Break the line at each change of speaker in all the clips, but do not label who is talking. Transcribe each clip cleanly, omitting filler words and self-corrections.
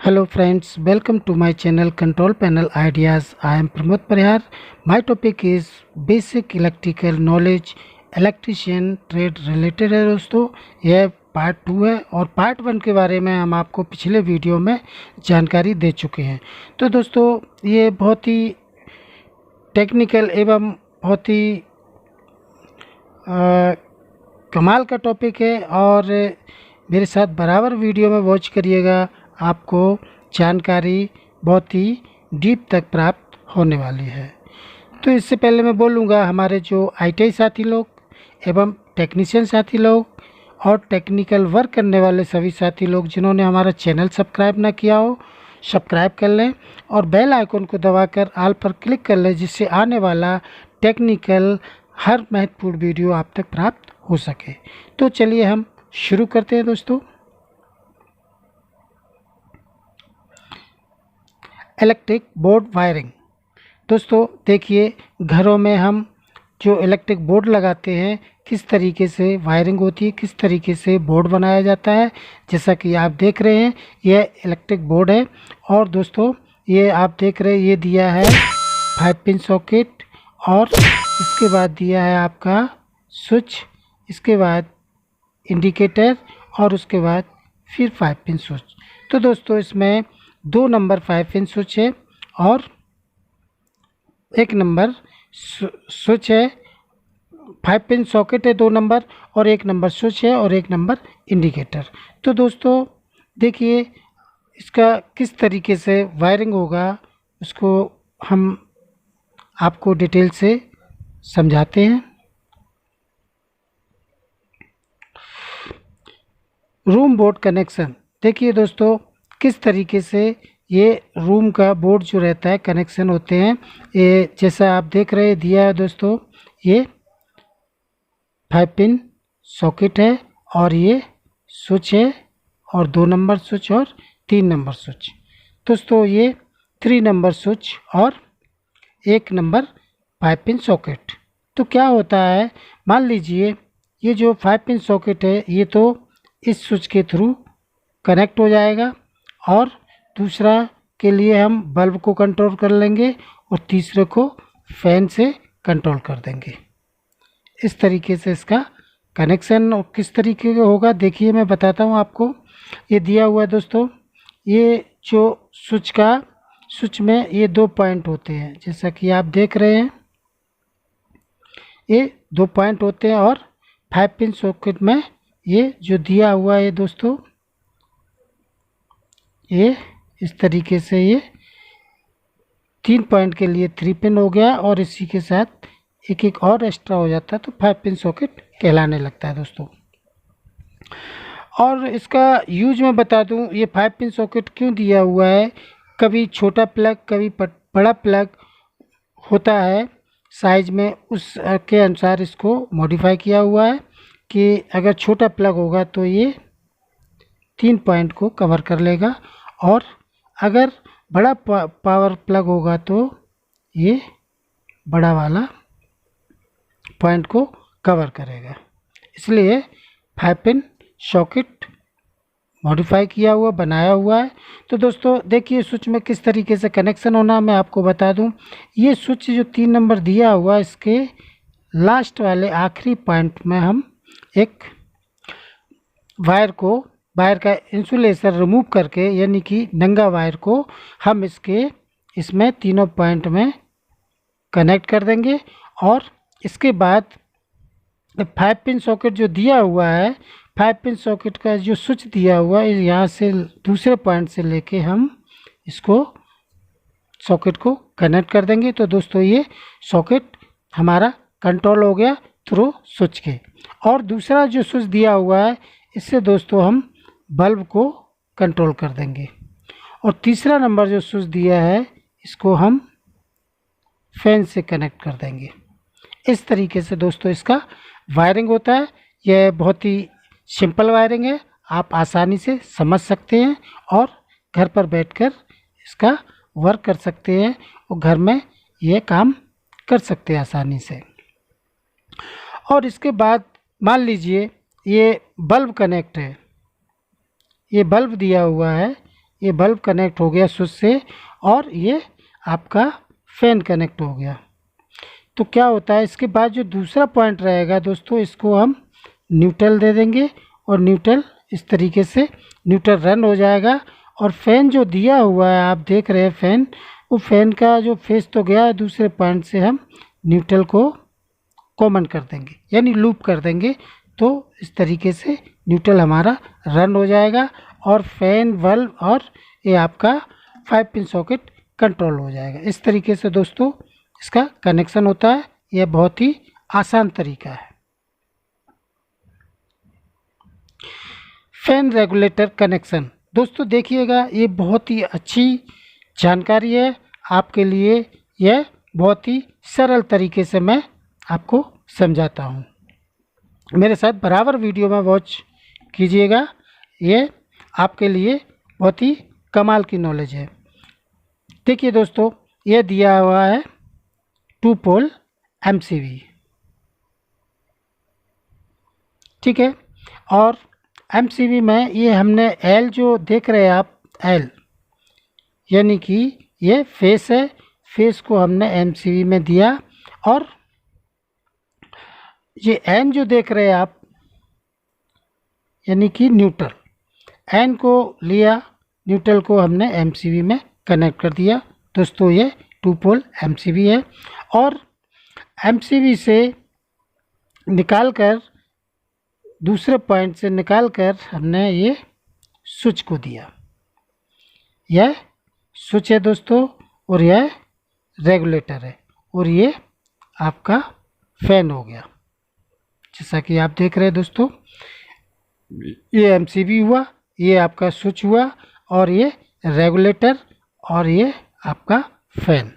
Hello friends, welcome to my channel Control Panel Ideas. I am Pramod Parihar. My topic is basic electrical knowledge, electrician trade related है दोस्तों। यह part 2 है और part 1 के बारे में हम आपको पिछले वीडियो में जानकारी दे चुके हैं। तो दोस्तों ये बहुत ही टेक्निकल एवं बहुत ही कमाल का टॉपिक है और मेरे साथ बराबर वीडियो में वॉच करिएगा। आपको जानकारी बहुत ही डीप तक प्राप्त होने वाली है। तो इससे पहले मैं बोलूँगा हमारे जो आईटीआई साथी लोग एवं टेक्नीशियन साथी लोग और टेक्निकल वर्क करने वाले सभी साथी लोग जिन्होंने हमारा चैनल सब्सक्राइब ना किया हो, सब्सक्राइब कर लें और बेल आइकन को दबाकर ऑल पर क्लिक कर लें, जिससे आने वाला टेक्निकल हर महत्वपूर्ण वीडियो आप तक प्राप्त हो सके। तो चलिए हम शुरू करते हैं दोस्तों। Electric board wiring. दोस्तों देखिए, घरों में हम जो इलेक्ट्रिक बोर्ड लगाते हैं किस तरीके से वायरिंग होती है, किस तरीके से बोर्ड बनाया जाता है। जैसा कि आप देख रहे हैं यह इलेक्ट्रिक बोर्ड है और दोस्तों ये आप देख रहे हैं ये दिया है 5 पिन सॉकेट और इसके बाद दिया है आपका स्विच, इसके बाद इंडिकेटर और उसके बाद फिर 5 पिन स्विच। तो दोस्तों इसमें 2 नंबर 5 पिन स्विच है और 1 नंबर स्विच है। 5 पिन सॉकेट है 2 नंबर और 1 नंबर स्विच है और 1 नंबर इंडिकेटर। तो दोस्तों देखिए इसका किस तरीके से वायरिंग होगा उसको हम आपको डिटेल से समझाते हैं। Room board connection. देखिए दोस्तों किस तरीके से ये रूम का बोर्ड जो रहता है कनेक्शन होते हैं। ये जैसा आप देख रहे हैं दिया है दोस्तों, ये 5 पिन सॉकेट है और ये स्विच है और 2 नंबर स्विच और 3 नंबर स्विच। दोस्तों ये 3 नंबर स्विच और 1 नंबर 5 पिन सॉकेट। तो क्या होता है, मान लीजिए ये जो 5 पिन सॉकेट है ये तो इस स्विच के थ्रू कनेक्ट हो जाएगा और दूसरा के लिए हम बल्ब को कंट्रोल कर लेंगे और तीसरे को फैन से कंट्रोल कर देंगे। इस तरीके से इसका कनेक्शन और किस तरीके का होगा देखिए मैं बताता हूँ आपको। ये दिया हुआ है दोस्तों, ये जो स्विच में ये 2 पॉइंट होते हैं, जैसा कि आप देख रहे हैं ये 2 पॉइंट होते हैं और 5 पिन सॉकेट में ये जो दिया हुआ है दोस्तों ये इस तरीके से ये 3 पॉइंट के लिए 3 पिन हो गया और इसी के साथ एक एक और एक्स्ट्रा हो जाता है तो 5 पिन सॉकेट कहलाने लगता है दोस्तों। और इसका यूज मैं बता दूं, ये 5 पिन सॉकेट क्यों दिया हुआ है। कभी छोटा प्लग कभी बड़ा प्लग होता है साइज में, उस के अनुसार इसको मॉडिफाई किया हुआ है कि अगर छोटा प्लग होगा तो ये 3 पॉइंट को कवर कर लेगा और अगर बड़ा पावर प्लग होगा तो ये बड़ा वाला पॉइंट को कवर करेगा। इसलिए 5 पिन सॉकेट मॉडिफाई किया हुआ बनाया हुआ है। तो दोस्तों देखिए स्विच में किस तरीके से कनेक्शन होना मैं आपको बता दूं। ये स्विच जो 3 नंबर दिया हुआ इसके लास्ट वाले आखिरी पॉइंट में हम एक वायर का इंसुलेशन रिमूव करके, यानी कि नंगा वायर को हम इसमें तीनों पॉइंट में कनेक्ट कर देंगे और इसके बाद 5 पिन सॉकेट जो दिया हुआ है, 5 पिन सॉकेट का जो स्विच दिया हुआ है यहाँ से दूसरे पॉइंट से लेके हम इसको सॉकेट को कनेक्ट कर देंगे। तो दोस्तों ये सॉकेट हमारा कंट्रोल हो गया थ्रू स्विच के। और दूसरा जो स्विच दिया हुआ है इससे दोस्तों हम बल्ब को कंट्रोल कर देंगे और तीसरा नंबर जो स्विच दिया है इसको हम फैन से कनेक्ट कर देंगे। इस तरीके से दोस्तों इसका वायरिंग होता है। यह बहुत ही सिंपल वायरिंग है, आप आसानी से समझ सकते हैं और घर पर बैठकर इसका वर्क कर सकते हैं और घर में यह काम कर सकते हैं आसानी से। और इसके बाद मान लीजिए ये बल्ब कनेक्ट है, ये बल्ब दिया हुआ है ये बल्ब कनेक्ट हो गया स्विच से और ये आपका फैन कनेक्ट हो गया। तो क्या होता है, इसके बाद जो दूसरा पॉइंट रहेगा दोस्तों, इसको हम न्यूट्रल दे देंगे और न्यूट्रल इस तरीके से न्यूट्रल रन हो जाएगा। और फैन जो दिया हुआ है आप देख रहे हैं फैन, वो फैन का जो फेस तो गया है, दूसरे पॉइंट से हम न्यूट्रल को कॉमन कर देंगे यानी लूप कर देंगे। तो इस तरीके से न्यूट्रल हमारा रन हो जाएगा और फैन बल्ब और ये आपका 5 पिन सॉकेट कंट्रोल हो जाएगा। इस तरीके से दोस्तों इसका कनेक्शन होता है। यह बहुत ही आसान तरीका है। फैन रेगुलेटर कनेक्शन दोस्तों देखिएगा, ये बहुत ही अच्छी जानकारी है आपके लिए। यह बहुत ही सरल तरीके से मैं आपको समझाता हूँ। मेरे साथ बराबर वीडियो में वॉच कीजिएगा, ये आपके लिए बहुत ही कमाल की नॉलेज है। देखिए दोस्तों, यह दिया हुआ है 2 पोल MCB, ठीक है। और MCB में ये हमने L जो देख रहे हैं आप, L यानी कि ये फेस है, फेस को हमने MCB में दिया। और ये N जो देख रहे हैं आप यानी कि न्यूट्रल, N को लिया, न्यूट्रल को हमने MCB में कनेक्ट कर दिया। दोस्तों ये 2 पोल MCB है। और MCB से निकालकर, दूसरे पॉइंट से निकालकर हमने ये स्विच को दिया। यह स्विच है दोस्तों और यह रेगुलेटर है और ये आपका फैन हो गया। जैसा कि आप देख रहे हैं दोस्तों, ये MCB हुआ, ये आपका स्विच हुआ और ये रेगुलेटर और ये आपका फैन।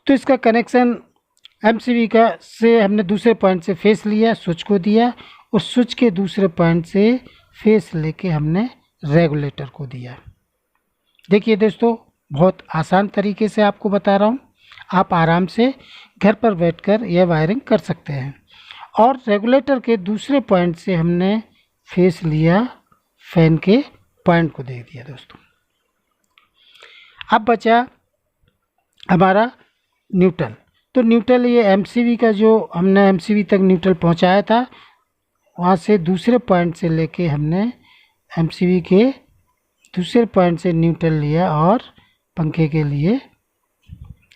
तो इसका कनेक्शन MCB का से हमने दूसरे पॉइंट से फेस लिया, स्विच को दिया और स्विच के दूसरे पॉइंट से फेस लेके हमने रेगुलेटर को दिया। देखिए दोस्तों, बहुत आसान तरीके से आपको बता रहा हूँ, आप आराम से घर पर बैठकर यह वायरिंग कर सकते हैं। और रेगुलेटर के दूसरे पॉइंट से हमने फेस लिया, फैन के पॉइंट को दे दिया दोस्तों। अब बचा हमारा न्यूट्रल। तो न्यूट्रल ये MCB का जो हमने MCB तक न्यूट्रल पहुंचाया था, वहाँ से दूसरे पॉइंट से लेके हमने MCB के दूसरे पॉइंट से न्यूट्रल लिया और पंखे के लिए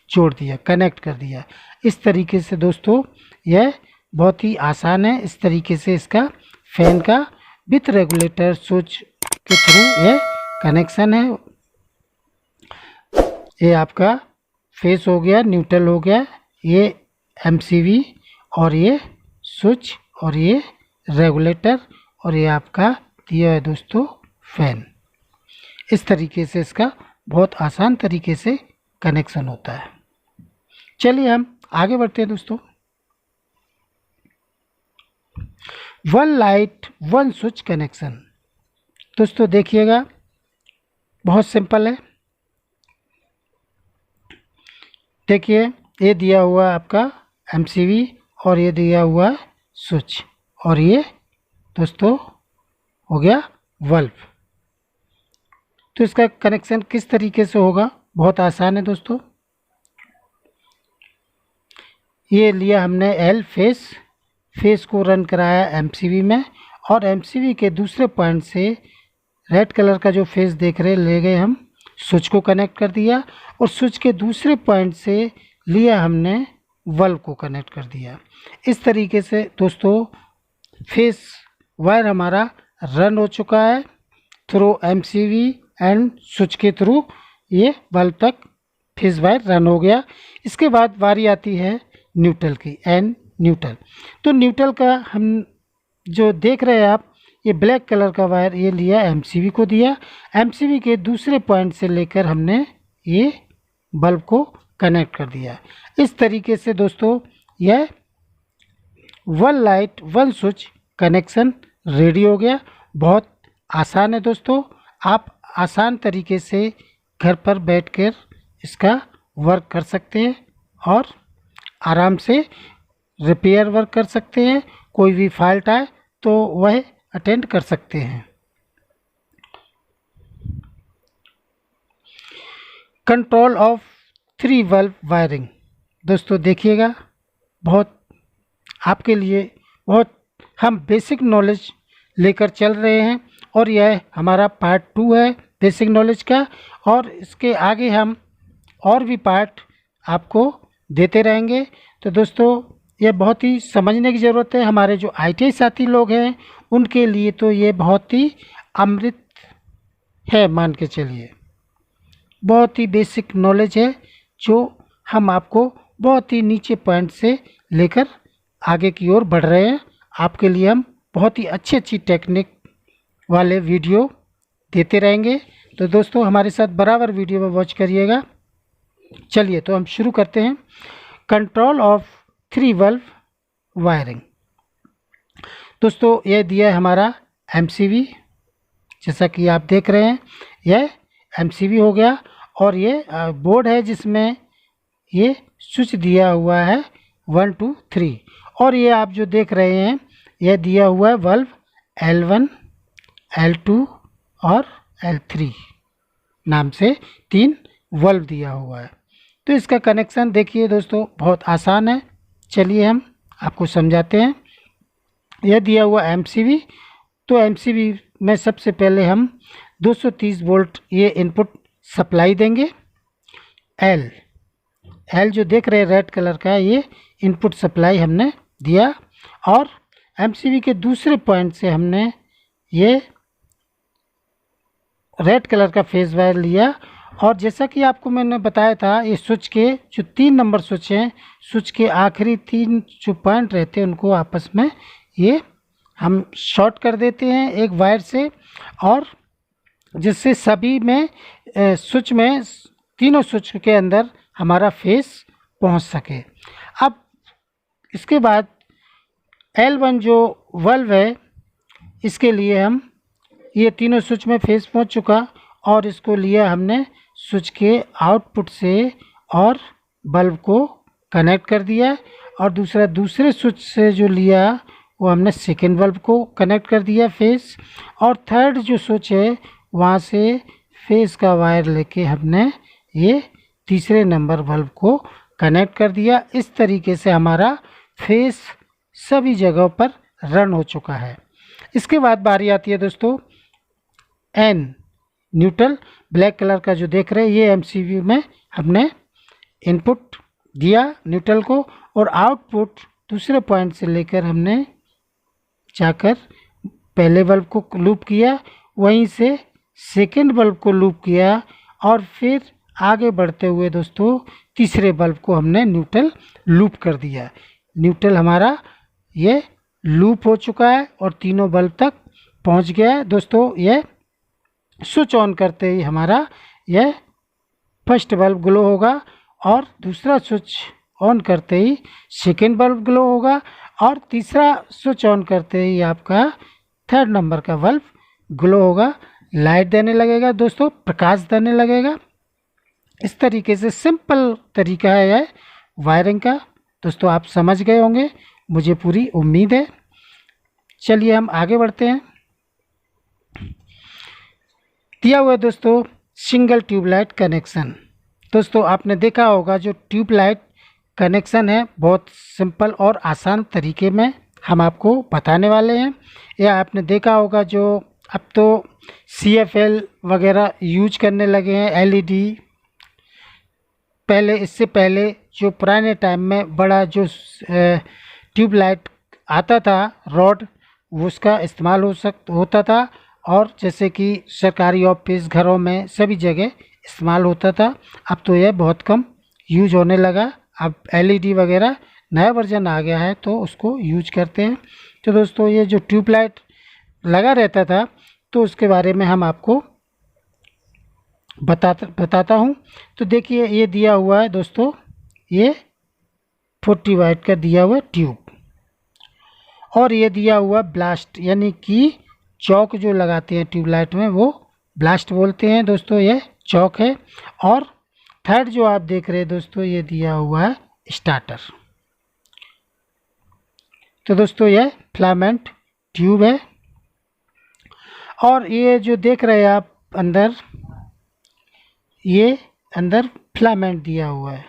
जोड़ दिया, कनेक्ट कर दिया। इस तरीके से दोस्तों यह बहुत ही आसान है। इस तरीके से इसका फैन का विथ रेगुलेटर स्विच के थ्रू यह कनेक्शन है। ये आपका फेस हो गया, न्यूट्रल हो गया, ये MCB और ये स्विच और ये रेगुलेटर और ये आपका दिया है दोस्तों फैन। इस तरीके से इसका बहुत आसान तरीके से कनेक्शन होता है। चलिए हम आगे बढ़ते हैं दोस्तों। 1 लाइट 1 स्विच कनेक्शन। दोस्तों देखिएगा, बहुत सिंपल है। देखिए, ये दिया हुआ आपका MCB और ये दिया हुआ स्विच और ये दोस्तों हो गया बल्ब। तो इसका कनेक्शन किस तरीके से होगा, बहुत आसान है दोस्तों। ये लिया हमने L फेस, फेस को रन कराया MCB में और MCB के दूसरे पॉइंट से रेड कलर का जो फेस देख रहे ले गए हम, स्विच को कनेक्ट कर दिया और स्विच के दूसरे पॉइंट से लिया हमने बल्ब को कनेक्ट कर दिया। इस तरीके से दोस्तों फेस वायर हमारा रन हो चुका है थ्रू MCB एंड स्विच के थ्रू ये बल्ब तक फेस वायर रन हो गया। इसके बाद बारी आती है न्यूट्रल की, एंड न्यूट्रल। तो न्यूट्रल का हम जो देख रहे हैं आप, ये ब्लैक कलर का वायर ये लिया MCB को दिया, MCB के दूसरे पॉइंट से लेकर हमने ये बल्ब को कनेक्ट कर दिया। इस तरीके से दोस्तों यह 1 लाइट 1 स्विच कनेक्शन रेडी हो गया। बहुत आसान है दोस्तों, आप आसान तरीके से घर पर बैठकर इसका वर्क कर सकते हैं और आराम से रिपेयर वर्क कर सकते हैं। कोई भी फॉल्ट आए तो वह अटेंड कर सकते हैं। Control of 3 valve wiring. दोस्तों देखिएगा, बहुत आपके लिए बहुत हम बेसिक नॉलेज लेकर चल रहे हैं और यह हमारा पार्ट 2 है बेसिक नॉलेज का, और इसके आगे हम और भी पार्ट आपको देते रहेंगे। तो दोस्तों ये बहुत ही समझने की ज़रूरत है। हमारे जो ITI साथी लोग हैं उनके लिए तो ये बहुत ही अमृत है, मान के चलिए। बहुत ही बेसिक नॉलेज है जो हम आपको बहुत ही नीचे पॉइंट से लेकर आगे की ओर बढ़ रहे हैं। आपके लिए हम बहुत ही अच्छी अच्छी टेक्निक वाले वीडियो देते रहेंगे। तो दोस्तों हमारे साथ बराबर वीडियो में वॉच करिएगा। चलिए तो हम शुरू करते हैं। Control of 3 valve wiring. दोस्तों यह दिया है हमारा MCB, जैसा कि आप देख रहे हैं यह MCB हो गया, और ये बोर्ड है जिसमें ये स्विच दिया हुआ है 1 2 3, और ये आप जो देख रहे हैं यह दिया हुआ है वल्व L1 L2 और L3 नाम से 3 वल्व दिया हुआ है। तो इसका कनेक्शन देखिए दोस्तों बहुत आसान है। चलिए हम आपको समझाते हैं। यह दिया हुआ MCB, तो MCB में सबसे पहले हम 230 वोल्ट ये इनपुट सप्लाई देंगे। L जो देख रहे हैं रेड कलर का, ये इनपुट सप्लाई हमने दिया, और MCB के दूसरे पॉइंट से हमने ये रेड कलर का फेज वायर लिया, और जैसा कि आपको मैंने बताया था ये स्विच के जो 3 नंबर स्विच हैं, स्विच के आखिरी 3 जो पॉइंट रहते हैं उनको आपस में ये हम शॉर्ट कर देते हैं एक वायर से, और जिससे सभी में स्विच में तीनों स्विच के अंदर हमारा फेस पहुंच सके। अब इसके बाद L1 जो वल्व है इसके लिए हम ये तीनों स्विच में फेस पहुंच चुका, और इसको लिया हमने स्विच के आउटपुट से और बल्ब को कनेक्ट कर दिया, और दूसरे स्विच से जो लिया वो हमने सेकेंड बल्ब को कनेक्ट कर दिया फेस, और थर्ड जो स्विच है वहाँ से फेस का वायर लेके हमने ये तीसरे नंबर बल्ब को कनेक्ट कर दिया। इस तरीके से हमारा फेस सभी जगहों पर रन हो चुका है। इसके बाद बारी आती है दोस्तों N न्यूट्रल, ब्लैक कलर का जो देख रहे हैं ये MCB में हमने इनपुट दिया न्यूट्रल को, और आउटपुट दूसरे पॉइंट से लेकर हमने जाकर पहले बल्ब को लूप किया, वहीं से सेकेंड बल्ब को लूप किया, और फिर आगे बढ़ते हुए दोस्तों तीसरे बल्ब को हमने न्यूट्रल लूप कर दिया। न्यूट्रल हमारा ये लूप हो चुका है और तीनों बल्ब तक पहुंच गया है। दोस्तों ये स्विच ऑन करते ही हमारा यह फर्स्ट बल्ब ग्लो होगा, और दूसरा स्विच ऑन करते ही सेकेंड बल्ब ग्लो होगा, और तीसरा स्विच ऑन करते ही आपका थर्ड नंबर का बल्ब ग्लो होगा, लाइट देने लगेगा दोस्तों, प्रकाश देने लगेगा। इस तरीके से सिंपल तरीका है यह वायरिंग का। दोस्तों आप समझ गए होंगे, मुझे पूरी उम्मीद है। चलिए हम आगे बढ़ते हैं। दिया हुआ दोस्तों सिंगल ट्यूबलाइट कनेक्शन। दोस्तों आपने देखा होगा जो ट्यूबलाइट कनेक्शन है बहुत सिंपल और आसान तरीके में हम आपको बताने वाले हैं। या आपने देखा होगा जो अब तो CFL वगैरह यूज करने लगे हैं LED। पहले इससे पहले जो पुराने टाइम में बड़ा जो ट्यूबलाइट आता था रॉड, उसका इस्तेमाल होता था, और जैसे कि सरकारी ऑफिस घरों में सभी जगह इस्तेमाल होता था। अब तो यह बहुत कम यूज होने लगा। अब LED वगैरह नया वर्जन आ गया है तो उसको यूज करते हैं। तो दोस्तों ये जो ट्यूबलाइट लगा रहता था तो उसके बारे में हम आपको बताता हूँ। तो देखिए ये दिया हुआ है दोस्तों, ये 40 वाट का दिया हुआ ट्यूब, और ये दिया हुआ ब्लास्ट, यानी कि चौक जो लगाते हैं ट्यूबलाइट में वो ब्लास्ट बोलते हैं दोस्तों, ये चौक है। और थर्ड जो आप देख रहे हैं दोस्तों ये दिया हुआ है स्टार्टर। तो दोस्तों यह फिलामेंट ट्यूब है, और ये जो देख रहे हैं आप अंदर, ये अंदर फिलामेंट दिया हुआ है।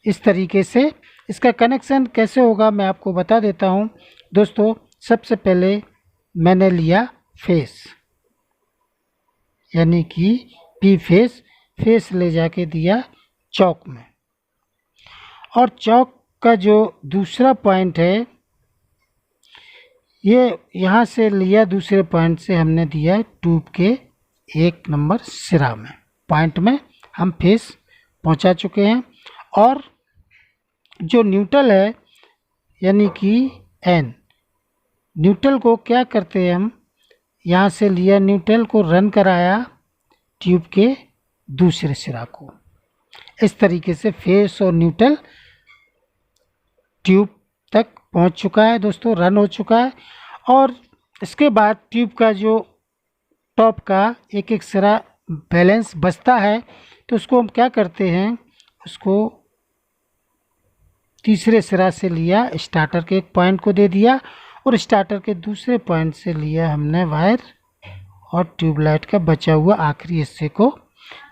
इस तरीके से इसका कनेक्शन कैसे होगा मैं आपको बता देता हूँ दोस्तों। सबसे पहले मैंने लिया फेस, यानी कि पी फेस ले जाके दिया चौक में, और चौक का जो दूसरा पॉइंट है ये यहाँ से लिया, दूसरे पॉइंट से हमने दिया ट्यूब के 1 नंबर सिरा में, पॉइंट में हम फेस पहुँचा चुके हैं। और जो न्यूट्रल है यानी कि एन, न्यूट्रल को क्या करते हैं हम, यहाँ से लिया न्यूट्रल को रन कराया ट्यूब के दूसरे सिरा को। इस तरीके से फेस और न्यूट्रल ट्यूब तक पहुँच चुका है दोस्तों, रन हो चुका है। और इसके बाद ट्यूब का जो टॉप का एक एक सिरा बैलेंस बचता है तो उसको हम क्या करते हैं, उसको तीसरे सिरा से लिया, स्टार्टर के एक पॉइंट को दे दिया और स्टार्टर के दूसरे पॉइंट से लिया हमने वायर और ट्यूबलाइट का बचा हुआ आखिरी हिस्से को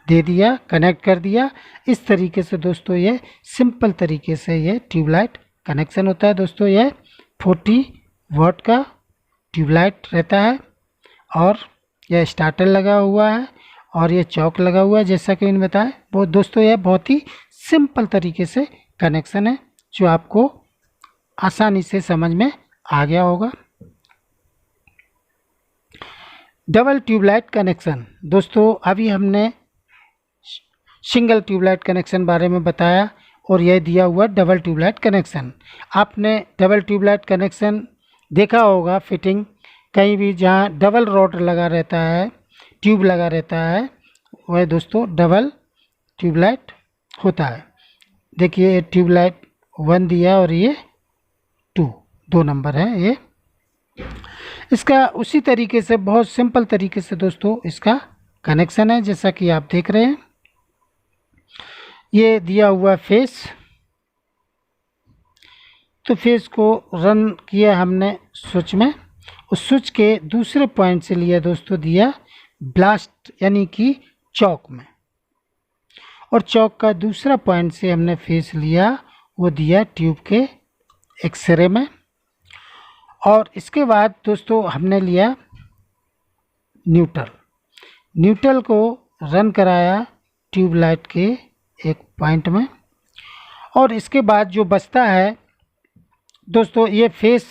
दे दिया, कनेक्ट कर दिया। इस तरीके से दोस्तों ये सिंपल तरीके से ये ट्यूबलाइट कनेक्शन होता है दोस्तों। ये 40 वाट का ट्यूबलाइट रहता है और यह स्टार्टर लगा हुआ है और ये चौक लगा हुआ है जैसा कि मैंने बताया। वो दोस्तों यह बहुत ही सिंपल तरीके से कनेक्शन है जो आपको आसानी से समझ में आ गया होगा। डबल ट्यूबलाइट कनेक्शन दोस्तों, अभी हमने सिंगल ट्यूबलाइट कनेक्शन बारे में बताया और यह दिया हुआ डबल ट्यूबलाइट कनेक्शन। आपने डबल ट्यूबलाइट कनेक्शन देखा होगा फिटिंग कहीं भी जहाँ डबल रॉड लगा रहता है, ट्यूब लगा रहता है, वह दोस्तों डबल ट्यूबलाइट होता है। देखिए ये ट्यूबलाइट 1 दिया और ये 2 नंबर है ये। इसका उसी तरीके से बहुत सिंपल तरीके से दोस्तों इसका कनेक्शन है जैसा कि आप देख रहे हैं। ये दिया हुआ फेस, तो फेस को रन किया हमने स्विच में, उस स्विच के दूसरे पॉइंट से लिया दोस्तों दिया ब्लास्ट यानी कि चौक में, और चौक का दूसरा पॉइंट से हमने फेस लिया वो दिया ट्यूब के एक्सरे में। और इसके बाद दोस्तों हमने लिया न्यूट्रल को रन कराया ट्यूबलाइट के एक पॉइंट में, और इसके बाद जो बचता है दोस्तों ये फेस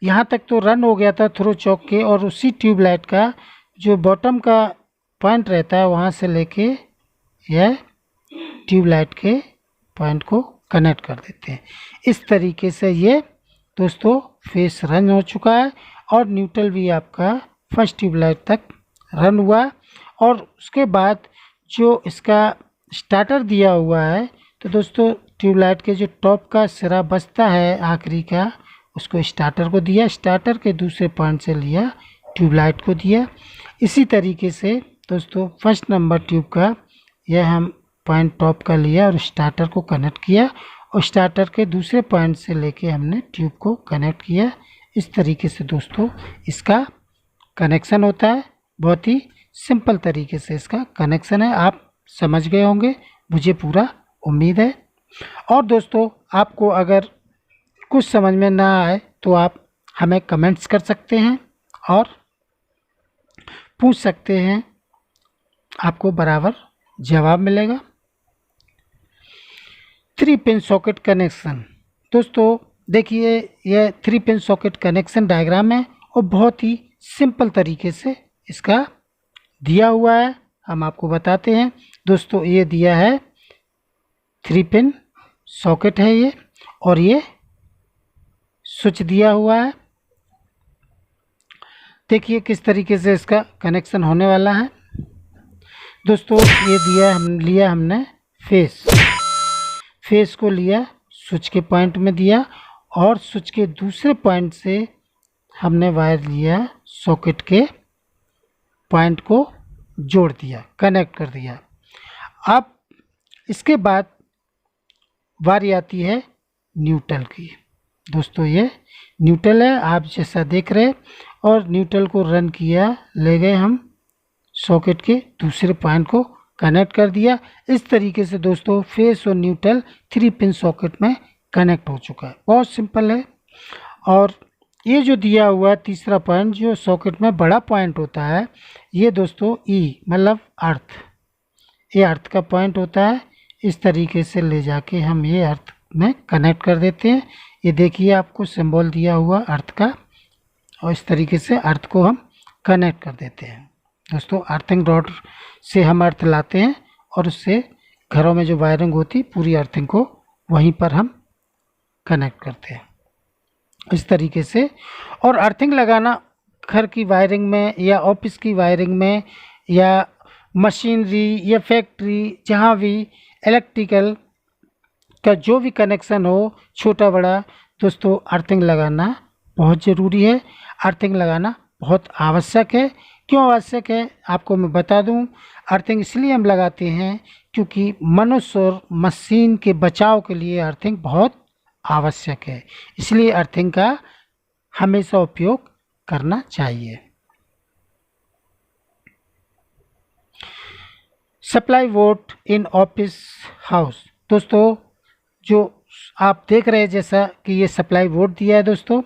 यहाँ तक तो रन हो गया था थ्रू चौक के, और उसी ट्यूबलाइट का जो बॉटम का पॉइंट रहता है वहाँ से लेके यह ट्यूबलाइट के पॉइंट को कनेक्ट कर देते हैं। इस तरीके से ये दोस्तों फेस रन हो चुका है और न्यूट्रल भी आपका फर्स्ट ट्यूबलाइट तक रन हुआ। और उसके बाद जो इसका स्टार्टर दिया हुआ है तो दोस्तों ट्यूबलाइट के जो टॉप का सिरा बचता है आखिरी का, उसको स्टार्टर को दिया, स्टार्टर के दूसरे पॉइंट से लिया ट्यूबलाइट को दिया। इसी तरीके से दोस्तों फर्स्ट नंबर ट्यूब का यह हम पॉइंट टॉप का लिया और स्टार्टर को कनेक्ट किया, और स्टार्टर के दूसरे पॉइंट से लेके हमने ट्यूब को कनेक्ट किया। इस तरीके से दोस्तों इसका कनेक्शन होता है, बहुत ही सिंपल तरीके से इसका कनेक्शन है। आप समझ गए होंगे, मुझे पूरा उम्मीद है। और दोस्तों आपको अगर कुछ समझ में ना आए तो आप हमें कमेंट्स कर सकते हैं और पूछ सकते हैं, आपको बराबर जवाब मिलेगा। 3 पिन सॉकेट कनेक्शन दोस्तों देखिए यह 3 पिन सॉकेट कनेक्शन डायग्राम है और बहुत ही सिंपल तरीके से इसका दिया हुआ है। हम आपको बताते हैं दोस्तों, ये दिया है 3 पिन सॉकेट है ये, और ये स्विच दिया हुआ है। देखिए किस तरीके से इसका कनेक्शन होने वाला है दोस्तों। ये दिया हमने फेस को लिया स्विच के पॉइंट में दिया, और स्विच के दूसरे पॉइंट से हमने वायर लिया सॉकेट के पॉइंट को जोड़ दिया, कनेक्ट कर दिया। अब इसके बाद बारी आती है न्यूट्रल की दोस्तों। ये न्यूट्रल है आप जैसा देख रहे हैं, और न्यूट्रल को रन किया, ले गए हम सॉकेट के दूसरे पॉइंट को कनेक्ट कर दिया। इस तरीके से दोस्तों फेस और न्यूट्रल 3 पिन सॉकेट में कनेक्ट हो चुका है। बहुत सिंपल है। और ये जो दिया हुआ है तीसरा पॉइंट, जो सॉकेट में बड़ा पॉइंट होता है, ये दोस्तों ई मतलब अर्थ, ये अर्थ का पॉइंट होता है। इस तरीके से ले जाके हम ये अर्थ में कनेक्ट कर देते हैं। ये देखिए आपको सिंबल दिया हुआ अर्थ का, और इस तरीके से अर्थ को हम कनेक्ट कर देते हैं। दोस्तों अर्थिंग रॉड से हम अर्थ लाते हैं और उससे घरों में जो वायरिंग होती पूरी अर्थिंग को वहीं पर हम कनेक्ट करते हैं इस तरीके से। और अर्थिंग लगाना घर की वायरिंग में या ऑफिस की वायरिंग में या मशीनरी या फैक्ट्री, जहाँ भी इलेक्ट्रिकल का जो भी कनेक्शन हो छोटा बड़ा, दोस्तों अर्थिंग लगाना बहुत ज़रूरी है। अर्थिंग लगाना बहुत आवश्यक है। क्यों आवश्यक है आपको मैं बता दूं। अर्थिंग इसलिए हम लगाते हैं क्योंकि मनुष्य और मशीन के बचाव के लिए अर्थिंग बहुत आवश्यक है। इसलिए अर्थिंग का हमेशा उपयोग करना चाहिए। Supply board in office house, दोस्तों जो आप देख रहे हैं जैसा कि ये सप्लाई बोर्ड दिया है दोस्तों,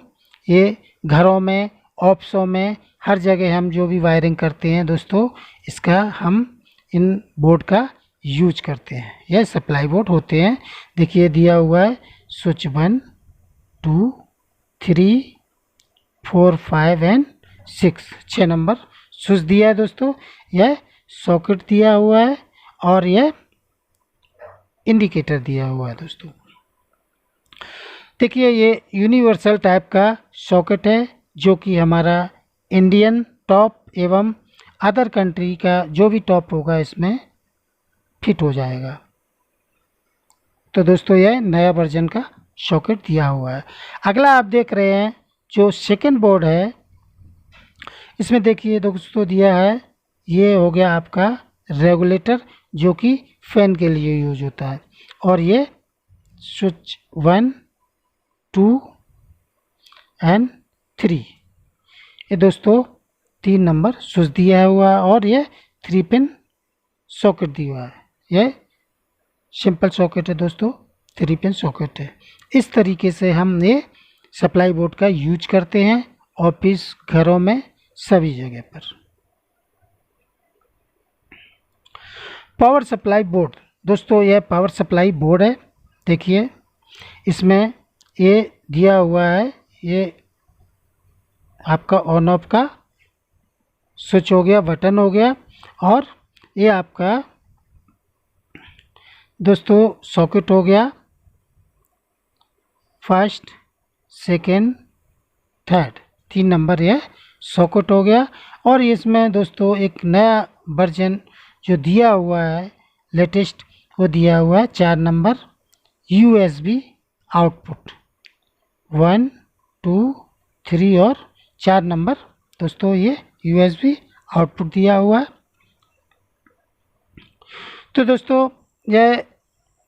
ये घरों में ऑफिसों में हर जगह हम जो भी वायरिंग करते हैं दोस्तों, इसका हम इन बोर्ड का यूज करते हैं। यह सप्लाई बोर्ड होते हैं। देखिए दिया हुआ है स्विच 1 2 3 4 5 एंड 6 नंबर स्विच दिया है दोस्तों। यह सॉकेट दिया हुआ है और यह इंडिकेटर दिया हुआ है दोस्तों। देखिए ये यूनिवर्सल टाइप का सॉकेट है जो कि हमारा इंडियन टॉप एवं अदर कंट्री का जो भी टॉप होगा इसमें फिट हो जाएगा। तो दोस्तों यह नया वर्जन का सॉकेट दिया हुआ है। अगला आप देख रहे हैं जो सेकंड बोर्ड है, इसमें देखिए दोस्तों दिया है, ये हो गया आपका रेगुलेटर जो कि फैन के लिए यूज होता है। और ये स्विच 1 2 एंड 3, ये दोस्तों 3 नंबर स्विच दिया हुआ है और ये 3 पिन सॉकेट दिया हुआ है। ये सिंपल सॉकेट है दोस्तों, 3 पिन सॉकेट है। इस तरीके से हम ये सप्लाई बोर्ड का यूज करते हैं ऑफिस, घरों में, सभी जगह पर। पावर सप्लाई बोर्ड, दोस्तों यह पावर सप्लाई बोर्ड है। देखिए इसमें ये दिया हुआ है, ये आपका ऑन ऑफ का स्विच हो गया, बटन हो गया। और ये आपका दोस्तों सॉकेट हो गया, फर्स्ट सेकेंड थर्ड 3 नंबर यह सॉकेट हो गया। और इसमें दोस्तों एक नया वर्जन जो दिया हुआ है लेटेस्ट, वो दिया हुआ है 4 नंबर USB आउटपुट, 1 2 3 और 4 नंबर दोस्तों ये USB आउटपुट दिया हुआ है। तो दोस्तों यह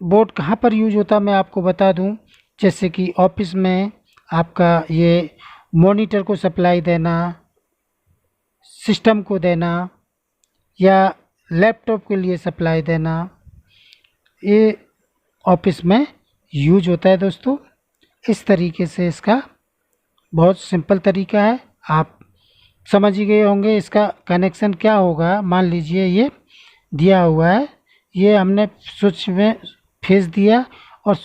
बोर्ड कहाँ पर यूज होता है मैं आपको बता दूं। जैसे कि ऑफिस में आपका ये मॉनिटर को सप्लाई देना, सिस्टम को देना या लैपटॉप के लिए सप्लाई देना, ये ऑफिस में यूज होता है दोस्तों। इस तरीके से इसका बहुत सिंपल तरीका है, आप समझ ही गए होंगे। इसका कनेक्शन क्या होगा, मान लीजिए ये दिया हुआ है, ये हमने स्विच में फेस दिया और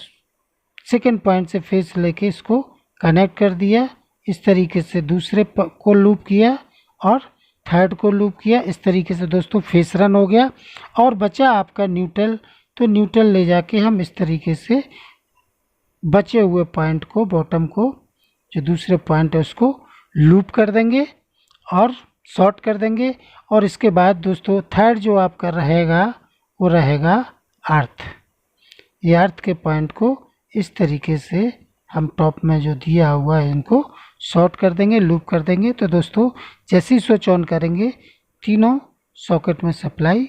सेकेंड पॉइंट से फेस लेके इसको कनेक्ट कर दिया। इस तरीके से दूसरे को लूप किया और थर्ड को लूप किया। इस तरीके से दोस्तों फेस रन हो गया। और बचा आपका न्यूट्रल, तो न्यूट्रल ले जाके हम इस तरीके से बचे हुए पॉइंट को, बॉटम को, जो दूसरे पॉइंट है उसको लूप कर देंगे और शॉर्ट कर देंगे। और इसके बाद दोस्तों थर्ड जो आपका रहेगा वो रहेगा अर्थ। ये अर्थ के पॉइंट को इस तरीके से हम टॉप में जो दिया हुआ है इनको शॉर्ट कर देंगे, लूप कर देंगे। तो दोस्तों जैसे ही स्विच ऑन करेंगे तीनों सॉकेट में सप्लाई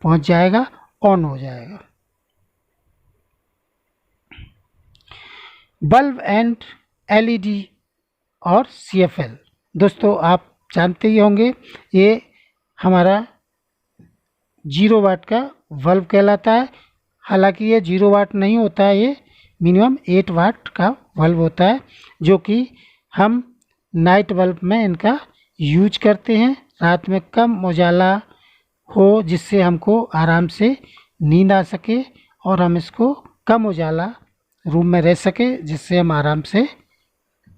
पहुंच जाएगा, ऑन हो जाएगा। बल्ब एंड LED और CFL, दोस्तों आप जानते ही होंगे ये हमारा 0 वाट का बल्ब कहलाता है। हालांकि ये 0 वाट नहीं होता है, ये मिनिमम 8 वाट का बल्ब होता है, जो कि हम नाइट बल्ब में इनका यूज करते हैं। रात में कम उजाला हो जिससे हमको आराम से नींद आ सके, और हम इसको कम उजाला रूम में रह सके जिससे हम आराम से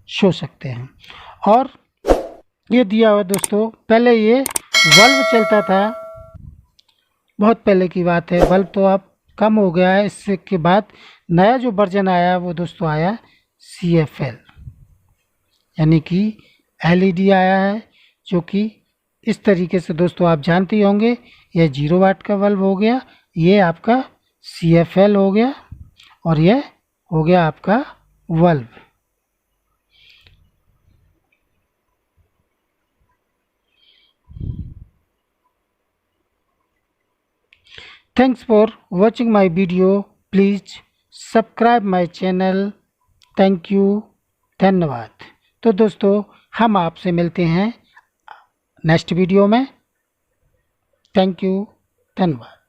सो सकते हैं। और ये दिया हुआ दोस्तों, पहले ये बल्ब चलता था, बहुत पहले की बात है, बल्ब तो अब कम हो गया है। इससे के बाद नया जो वर्जन आया वो दोस्तों आया CFL, यानी कि LED आया है, जो कि इस तरीके से दोस्तों आप जानते ही होंगे। यह 0 वाट का बल्ब हो गया, ये आपका CFL हो गया, और यह हो गया आपका bulb. Thanks for watching my video. Please subscribe my channel. Thank you. धन्यवाद। तो दोस्तों हम आपसे मिलते हैं नेक्स्ट वीडियो में। Thank you. धन्यवाद।